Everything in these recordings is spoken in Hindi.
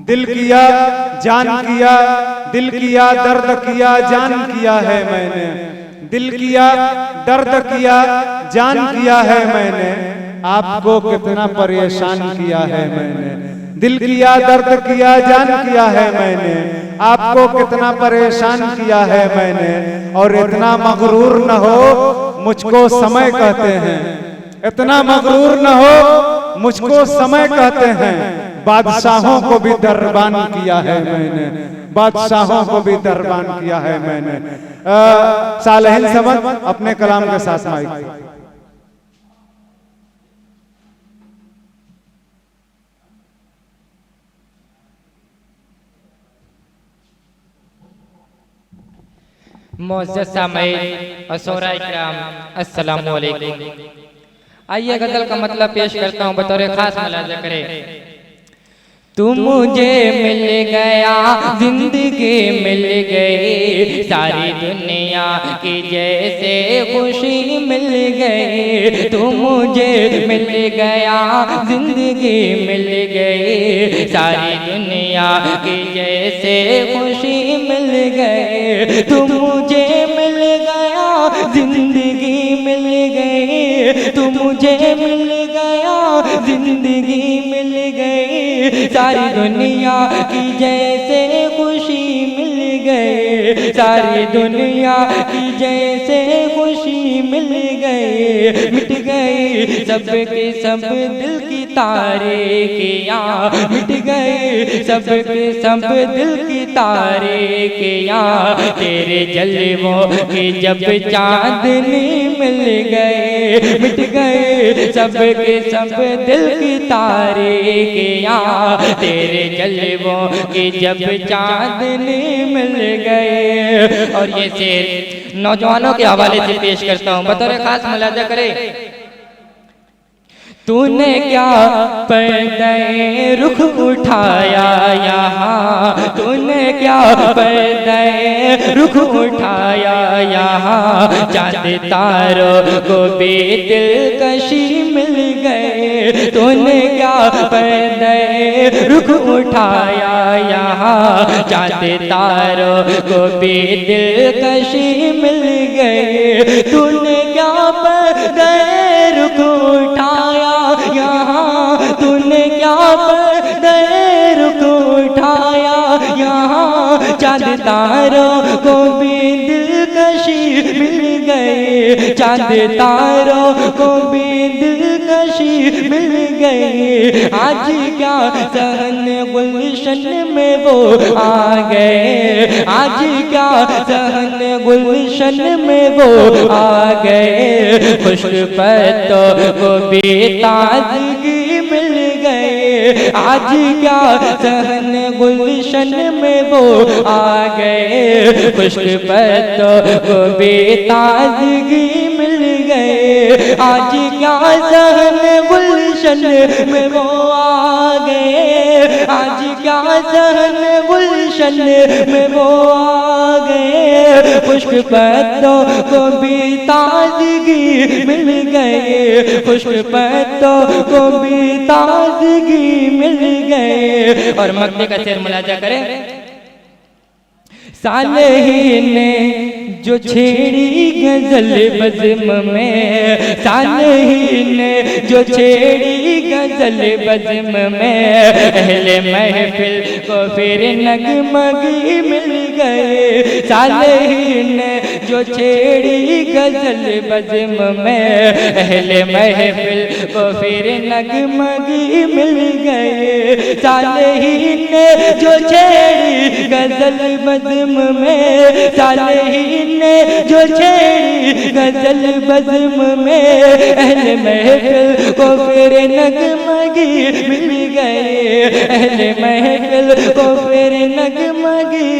दिल किया जान किया, दिल किया दर्द किया जान किया है मैंने, दिल किया दर्द किया जान किया है मैंने, आपको कितना परेशान किया है मैंने। दिल किया दर्द किया जान किया है मैंने, आपको कितना परेशान किया है मैंने। और इतना मगरूर न हो मुझको समय कहते हैं, इतना मगरूर न हो मुझको समय कहते हैं। बादशाहों को भी दरबान किया है मैंने, बादशाहों को भी दरबान किया है मैंने। सालेहीन समद अपने कलाम के साथ माइक। मुअज़्ज़ज़ सामईन और शोराए किराम, अस्सलामु अलैकुम। आइए गज़ल का मतलब पेश करता हूँ बतौर खास मुलाज़ा करें। तू मुझे मिल गया, जिंदगी मिल गई, सारी दुनिया की जैसे खुशी मिल गई। तू मुझे मिल गया, जिंदगी मिल गई, सारी दुनिया की जैसे खुशी मिल गई। तू मुझे मिल गया, जिंदगी मिल गई, तू मुझे मिल गया, जिंदगी मिल गई, सारी दुनिया की जैसे खुशी मिल गई, सारी दुनिया की जैसे खुशी मिल गई। मिट गई सब के सब दिल की तारीकियाँ, मिट गई सब के सब दिल की तारीकियाँ, तेरे जलवों की जब चांदनी मिल गए। मिट गए सब के सब दिल की तारीकियाँ, तेरे जलवों की जब चांदनी मिल गए। और ये शेर नौजवानों के हवाले से पेश करता हूँ बतौर खास मुलाजा करे। तूने क्या पर्दे रुख उठाया यहाँ, तूने क्या पर्दे रुख उठाया यहाँ, चांद तारों को भी दिलकशी मिल गए। तूने क्या पर्दे रुख उठाया यहाँ, चांद तारों को भी दिलकशी मिल गए। तूने क्या पर्दे रुख उठाया यहाँ, तूने क्या पर्दे रुख उठाया यहाँ, चांद तारों को भी दिलकशी मिल गए, चांद तारों को भी दिलकशी मिल गई। आज क्या सहन गुलशन में वो आ गए, आज क्या सहन गुलशन में वो आ गए, खुश्क पत्तों को भी ताजगी मिल गए। आज क्या सहन गुलशन में वो आ गए, खुश्क पत्तों को भी ताजगी मिल गए। आज क्या सहन गुलशन में वो आ गए, आज क्या सहन गुलशन में वो आ गए, खुश्क पत्तों को भी ताजगी मिल गए, खुश्क पत्तों को भी ताजगी मिल गए। और मक्के का शेर मुलाजा करें। सालेहीन ने जो छेड़ी गजल बज़्म में, सालेहीन ने जो छेड़ी गजल बज़्म में, अहले महफिल को फिर नगमगी मिल गए। सालेहीन ने जो छेड़ी गजल बज़्म में, अहले महफिल को फिर नगमगी मिल गए। सालेहीन ने जो छेड़ी गजल बज़्म में, सालेहीन ने जो छेड़ी गजल बज़्म में, अहले महफिल को फिर नगमगी मिल गए, अहले महफिल को फिर नगमगी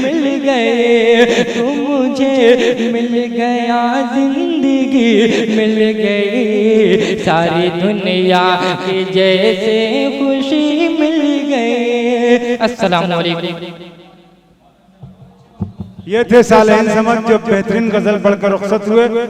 मिल गए। तू मुझे मिल गया, जिंदगी मिल गई, सारी दुनिया की जैसे खुशी मिल गई। अस्सलाम वालेकुम। ये थे सालेहीन समद जो बेहतरीन गजल पढ़कर रुखसत हुए।